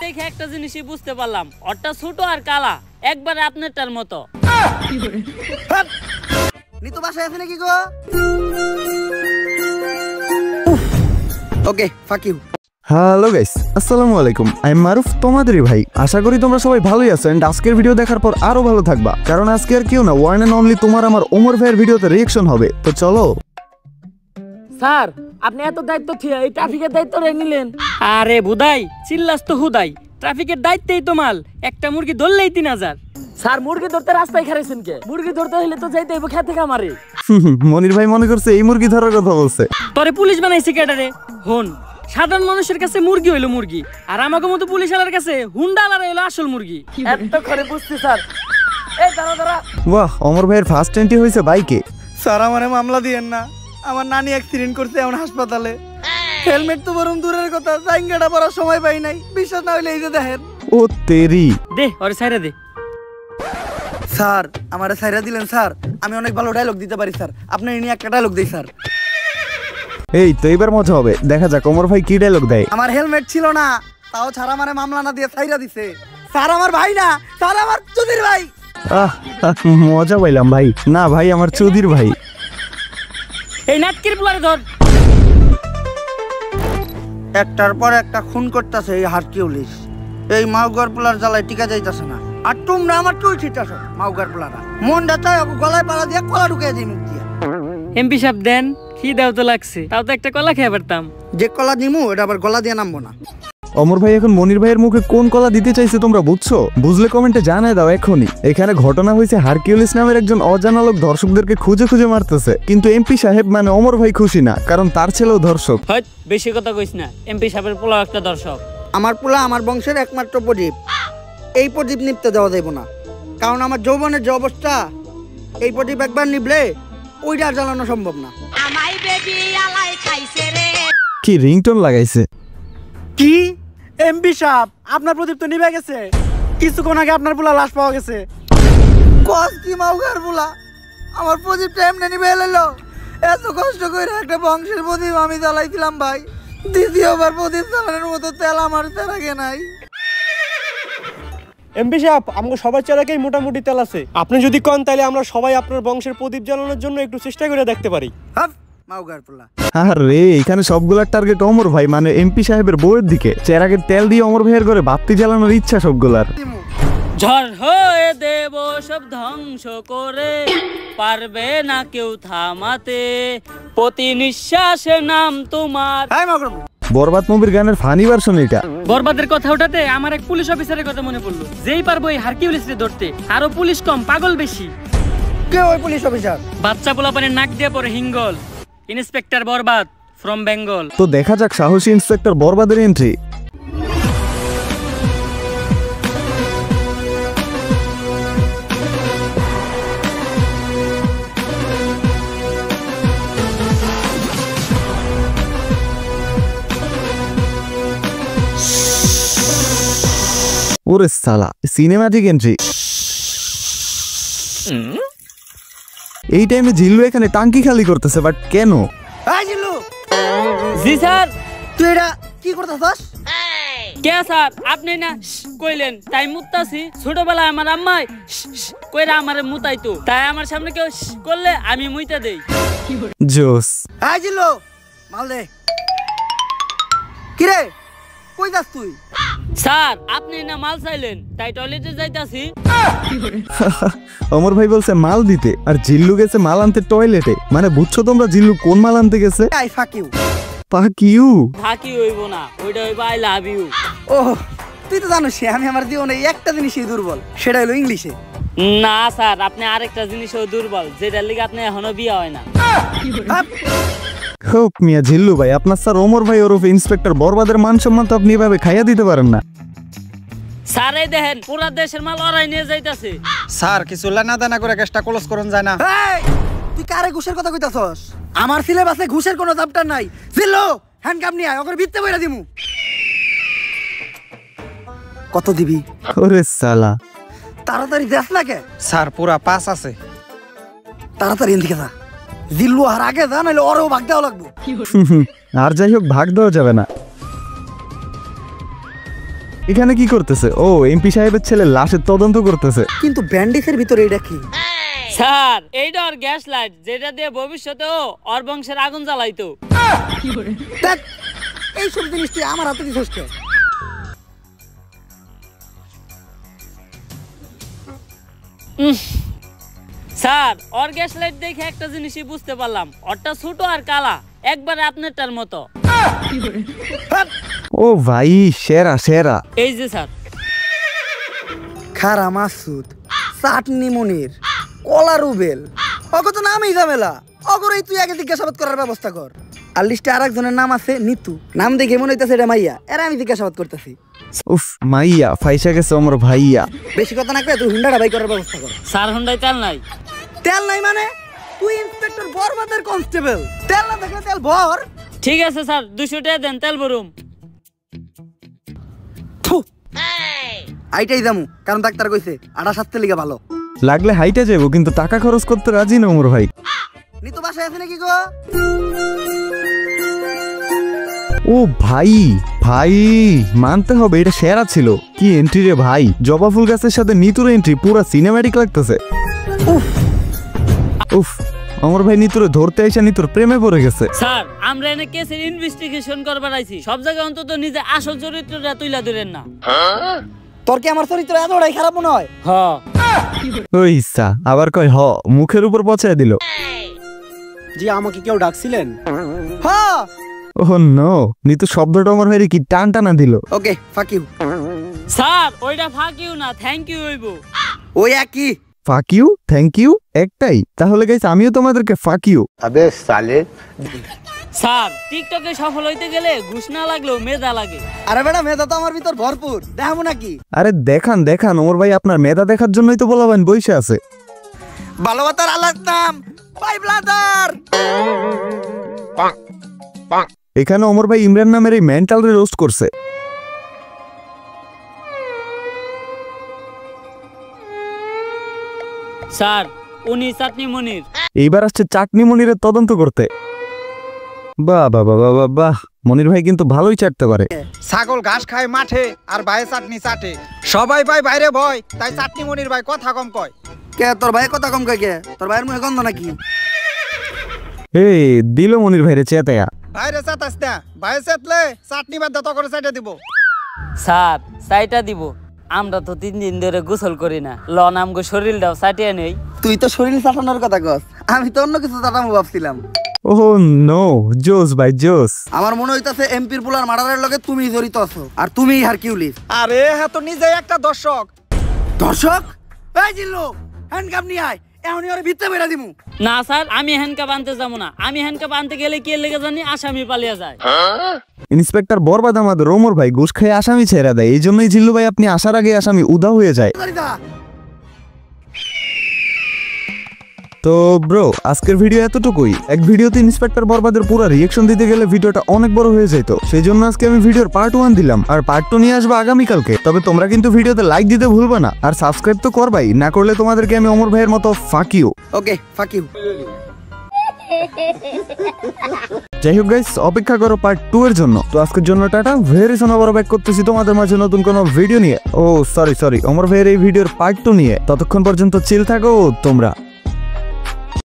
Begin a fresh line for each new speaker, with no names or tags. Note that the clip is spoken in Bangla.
দেখে একটা জিনিসই বুঝতে পারলাম, ওটা ছোট আর কালা, একবারে আপনারটার মতো।
নিতু বাসায় আছে নাকি গো? ওকে, ফাক ইউ।
হ্যালো গাইস, আসসালামু আলাইকুম। আই এম মারুফ, তোমাদেরই ভাই। আশা করি তোমরা সবাই ভালোই আছো এন্ড আজকের ভিডিও দেখার পর আরো ভালো থাকবা, কারণ আজকে আর কেউ না, ওয়ান এন্ড অনলি তোমার আমার ওমর ভাইয়ের ভিডিওতে রিঅ্যাকশন হবে। তো চলো।
স্যার, আপনি এত দায়িত্ব থিয়া এই ট্রাফিকের দায়িত্ব রে নিলেন? আরে বুদাই, চিল্লাস তো হুদাই, ট্রাফিকের দায়িত্বই তো মাল। একটা মুরগি ধরলেই 3000। স্যার, মুরগি ধরতে রাস্তায় খারাইছেন কে? মুরগি ধরতে হইলে তো যাইতে হইব খেতে খামারে।
মনির ভাই মনে করছে এই মুরগি ধরার কথা বলছে।
তোরে পুলিশ বানাইছে কেডারে? হন, সাধারণ মানুষের কাছে মুরগি হইলো মুরগি, আর আমাকে মতো পুলিশ আলার কাছে হুন্ডা আলার হইলো আসল মুরগি। এত করে বুঝছি স্যার। এই দাঁড়া দাঁড়া।
বাহ, ওমর ভাইয়ের ফার্স্ট এন্ট্রি হইছে বাইকে।
স্যার, আমারে মামলা দিয়েন না, আমার নানি অ্যাক্সিডেন্ট করছে এখন হাসপাতালে। হেলমেট তো বরং দূরের কথা, জাইঙ্গাটা পরার সময় পাই নাই। বিশ্বাস না হইলে এই যে দেখেন।
ও তেরি।
দে ওরে ছাইরা দে।
স্যার, আমারে ছাইরা দিলেন স্যার, আমি অনেক ভালো ডায়লগ দিতে পারি স্যার, আপনি নিয়ে একটা ডায়লগ দেই স্যার।
এই তো এবার মজা হবে, দেখা যাক ওমর ভাই কি ডায়লগ দেয়।
আমার হেলমেট ছিল না, তাও ছাড়া মানে মামলা না দিয়ে ছাইরা দিছে। স্যার আমার ভাই না, স্যার আমার চুদির ভাই।
মজা পাইলাম ভাই। না ভাই, আমার চৌধুরীর ভাই।
এই নাটকির পুলারে ধর।
একটার পর একটা খুন করতেছে এই হারকিউলিস। এই মাউগার পোলার জ্বালায় টিকা যাইতাছে না, আর তোমরা আমার টুই ছিটাছ মাউগার পোলারা। মনটা চাই গলায় পাড়া দিয়ে কলা ঢুকিয়ে দিই মুখ দিয়ে।
এমপি সাহেব দেন, কি দাও তো লাগছে, তাও তো একটা কলা খেয়ে পারতাম।
যে কলা দিমু এটা আবার গলা দিয়ে নামবো না।
ওমর ভাই এখন মনির ভাইয়ের মুখে কোন কলা দিতে চাইছে তোমরা বুঝছো? বুঝলে কমেন্টে জানায় দাও এখনই। এখানে ঘটনা হয়েছে, হারকিউলিস নামের একজন অজানা লোক দর্শকদেরকে খুঁজে খুঁজে মারতেছে, কিন্তু এমপি সাহেব মানে ওমর ভাই খুশি না, কারণ তার ছেলেও দর্শক।
হয় বেশি কথা কইস না, এমপি সাহেবের পোলাও একটা দর্শক।
আমার পোলা আমার বংশের একমাত্র প্রদীপ, এই প্রদীপ নিপতে দেওয়া যাইব না, কারণ আমার যৌবনের যে অবস্থা, এই প্রদীপ একবার নিবলে ওইটা আর জ্বালানো সম্ভব না।
কি রিংটোন লাগাইছে?
কি এমপি সাহেব, আপনার প্রদীপ তো নিভে গেছে, কিছুক্ষণ আগে আপনার পোলা লাশ পাওয়া গেছে। কস কি মাউগার পোলা, আমার প্রদীপটা এমনি নিভে এলো। এত কষ্ট করে একটা বংশের প্রদীপ আমি জ্বালাইছিলাম ভাই, দ্বিতীয়বার প্রদীপ জ্বালানোর মতো তেল আমার তেলাকে নাই।
এমপি সাহেব, আমাকে সবার চেলাকেই মোটামুটি তেল আছে, আপনি যদি কন তাহলে আমরা সবাই আপনার বংশের প্রদীপ জ্বালানোর জন্য একটু চেষ্টা করে দেখতে পারি।
আরে এখানে সবগুলার টার্গেট ওমর ভাই মানে এমপি সাহেবের বউয়ের দিকে। চেরাকে তেল দিয়ে ওমর ভাইয়ের করে বাতি জ্বালানোর ইচ্ছা সবগুলার।
ঝড় হয়ে দেব সব ধ্বংস করে, পারবে না কেউ থামাতে, প্রতি নিঃশ্বাসে নাম তোমার।
বরবাদ মুভির গানের ফানি ভার্সন এটা।
বরবাদের কথা ওঠাতে আমার এক পুলিশ অফিসারের কথা মনে পড়লো, যেই পারবো এই হারকিউলিসকে ধরতে, আরো পুলিশ কম পাগল বেশি।
কে ওই পুলিশ অফিসার?
বাচ্চা পোলাপানের নাক দিয়ে পরে হিঙ্গল, ইন্সপেক্টর বরবাদ ফ্রম বেঙ্গল।
তো দেখা যাক সাহসী ইন্সপেক্টর বরবাদের এন্ট্রি। ওরে সালা, সিনেমাটিক এন্ট্রি। এই টাইমে জিল্লু এখানে টাঙ্কি খালি করতেছে, বাট কেন?
জি স্যার।
তুই এটা কি করতেছস?
কে স্যার, আপনি না কইলেন তাই মুতাছি। ছোটবেলায় আমার আম্মাই কইরা আমারে মুতাইতো, তাই আমার সামনে কেউ করলে আমি মুইতা দেই।
জোস।
এই জিল্লু, মাল দে। কি রে, কই যাস তুই?
স্যার, আপনি না মাল চাইলেন তাই টয়লেটে যাইতাছি।
ওমর ভাই বলছে মাল দিতে, আর জিল্লু গেছে মাল আনতে টয়লেটে। মানে বুঝছো তোমরা জিল্লু কোন মাল আনতে গেছে?
I fuck you.
Fuck you?
ফাকি হইব না, ওইটা হইব আই লাভ ইউ।
ও তুই তো জানোস আমি আমার জীবনে একটা জিনিসই দুর্বল, সেটা হলো ইংলিশে।
না স্যার, আপনি আরেকটা জিনিসও দুর্বল, যেটার লিগে আপনি এখনো বিয়ে হয় না।
হোক মিয়া জিল্লু ভাই, আপনার স্যার ওমর ভাই ওরফে ইন্সপেক্টর বরবাদের মান সম্মান তো আপনি এভাবে খাইয়া দিতে পারেন না।
স্যার এই দেখেন, পুরা দেশের মাল ওরাই নিয়ে যাইতাছে।
স্যার, কিছু লেনা দেনা করে কেসটা ক্লোজ করুন যায় না।
তুই কারে ঘুষের কথা কইতাছস? আমার সিলেবাসে ঘুষের কোনো চ্যাপ্টার নাই। জিল্লু, হ্যান্ডকাম নিয়ে আয়, ওকে ভিত্তে বইরা দিমু। কত দিবি?
ওরে সালা,
তাড়াতাড়ি দেখ না কে?
স্যার, পুরা 5 আছে।
তাড়াতাড়ি এদিকে যা। জিল্লু আর আগে যা, নাহলে ওরও ভাগ দেওয়া লাগবে।
আর যাই হোক ভাগ দেওয়া যাবে না। এখানে কি করতেছে? ও এমপি সাহেবের ছেলে লাশের তদন্ত করতেছে।
কিন্তু ব্যান্ডেজের ভিতরে এটা কি?
স্যার এইটা ওর গ্যাস লাইট, যেটা দিয়ে ভবিষ্যতেও ওর বংশের আগুন জ্বালাইতো।
ধ্যাৎ, এইসব জিনিস তুই আমার হাতে দিছিস কে?
স্যার ওর গ্যাস লাইট দেখে একটা জিনিসই বুঝতে পারলাম, ওরটা ছোট আর কালা, একবারে আপনারটার মতো।
ও ভাই সেরা সেরা।
এই যে স্যার।
খারা মাসুদ, চাটনি মনির, কলা রুবেল, অগো তো নামই ঝামেলা। অগরেই তুই আগে জিজ্ঞাসাবাদ করার ব্যবস্থা কর। আর লিস্টে আরেকজনের নাম আছে নিতু, নাম দেখে মনে হইতেছে এটা মাইয়া, এরা আমি জিজ্ঞাসাবাদ করতেছি।
উফ মাইয়া ফাইসা গেছে আমার ভাইয়া।
বেশি কথা না কয়ে তুই হুন্ডাটা বাই করার ব্যবস্থা কর।
স্যার হুন্ডাই তেল নাই।
তেল নাই মানে? তুই ইন্সপেক্টর বরবাদের কনস্টেবল, তেল না থাকলে তেল ভর।
ঠিক আছে স্যার, 200 টাকা দেন, তেল ভরুম।
আইটাই যামু, কারণ ডাক্তার কইছে আড়া স্বাস্থ্যের লিগে ভালো।
লাগলে হাইটা যাবো, কিন্তু টাকা খরচ করতে রাজি না ওমর ভাই।
নিতু বাসায় আছে নাকি গো?
ও ভাই ভাই মানতে হবে, এটা সেরা ছিল। কি এন্ট্রি রে ভাই, জবা ফুল গাছের সাথে নিতুর এন্ট্রি পুরো সিনেম্যাটিক লাগতেছে। উফ অমর ভাই নিতুরে ধরতে এসে নিতুর প্রেমে পড়ে গেছে।
স্যার আমরা এনে কেসের ইনভেস্টিগেশন করবার আইছি, সব জায়গায় অন্তত নিজে আসল চরিত্রটা তুইলা ধরেন না।
তোর কি আমার চরিত্র এতটাই খারাপ মনে হয়?
হ্যাঁ।
ওই ইচ্ছা আবার কয় হ, মুখের উপর পচায় দিল।
জি আমাকে কেউ ডাকছিলেন?
হ্যাঁ।
ওহ নো, নিতু শব্দটা অমর ভাই কি টান টানা দিল।
ওকে ফাক ইউ।
স্যার ওইটা ফাক ইউ না, থ্যাংক ইউ হইব।
ওই একই।
ফাক ইউ থ্যাংক ইউ একটাই? তাহলে গাইস আমিও তোমাদেরকে ফাক ইউ।
अबे साले।
স্যার টিকটকে সফল হইতে গেলে ঘুষ না লাগলেও মেধা লাগে।
আরে বেটা মেধা তো আমার ভিতর ভরপুর, দেখাবো নাকি?
আরে দেখান দেখান, ওমর ভাই আপনার মেধা দেখার জন্যই তো বলাবেন বইসে আছে।
ভালোবাসার আলাদ নাম ভাই ব্লাদার।
এখানে ওমর ভাই ইমরান নামের এই মেন্টাল রোস্ট করছে।
স্যার উনি চাটনি মনির।
এইবার আসছে চাটনি মনিরের তদন্ত করতে। বাহ বাহ বাহ বাহ বাহ, মনির ভাই কিন্তু ভালোই চাটতে পারে।
ছাগল ঘাস খায় মাঠে আর ভাইয়ে চাটনি চাটে, সবাই ভাই বাইরে ভয়, তাই চাটনি মনির ভাই কথা কম কয়।
কে তোর ভাই কথা কম কয় কে? তোর ভাইয়ের মুখে গন্ধ নাকি?
এই দিল মনির ভাইরে চেতায়া।
ভাইরে চাতাস না, ভাইয়ে চেতলে চাটনি বাদ দত করে চাইটা দিব।
স্যার চাইটা দিব, আমরা তো 3 দিন ধরে গোসল করি না, লন আমগো শরীরটাও চাটিয়ে নেই।
তুই তো শরীর চাটানোর কথা কস, আমি তো অন্য কিছু চাটামো ভাবছিলাম।
ওহ নো, জোস ভাই জোস।
আমার মনে হইতাছে এমপির পুলার মার্ডারের লগে তুমি জড়িত আছো, আর তুমিই হারকিউলিস।
আরে হ্যাঁ তো নিজে একটা দর্শক।
দর্শক? এই জিল্লু, হ্যান্ডকাপ নিয়ে আয়, এখনই ওরে ভিতরে বেরা দিমু।
না স্যার, আমি হ্যান্ডকাপ আনতে যাবো না। আমি হ্যান্ডকাপ আনতে গেলে কি লেগে জানি আসামি পালিয়ে যায়।
ইন্সপেক্টর বরবাদ আমাদের ওমর ভাই ঘুষ খেয়ে আসামি ছেড়ে দেয়, এই জন্যই জিল্লু ভাই আপনি আসার আগে আসামি উদা হয়ে যায়। তো ব্রো আজকের ভিডিও এতটুকুই। এক ভিডিওতে ইন্সপেক্টর বরবাদের পুরো রিঅ্যাকশন দিতে গেলে ভিডিওটা অনেক বড় হয়ে যেত, সেই জন্য আজকে আমি ভিডিওর পার্ট 1 দিলাম, আর পার্ট 2 নিয়ে আসবো আগামীকালকে। তবে তোমরা কিন্তু ভিডিওতে লাইক দিতে ভুলবে না, আর সাবস্ক্রাইব তো করবাই, না করলে তোমাদেরকে আমি অমর ভাইয়ের মতো fuck you.
Okay fuck you.
যাই হোক গাইস, অপেক্ষা করো পার্ট 2 এর জন্য। তো আজকের জন্য টাটা, ভেরি সোন আবার ব্যাক করতেছি তোমাদের মাঝে নতুন কোনো ভিডিও নিয়ে। ও সরি অমর ভাইয়ের এই ভিডিওর পার্ট 2 নিয়ে। ততক্ষণ পর্যন্ত চিল থাকো তোমরা।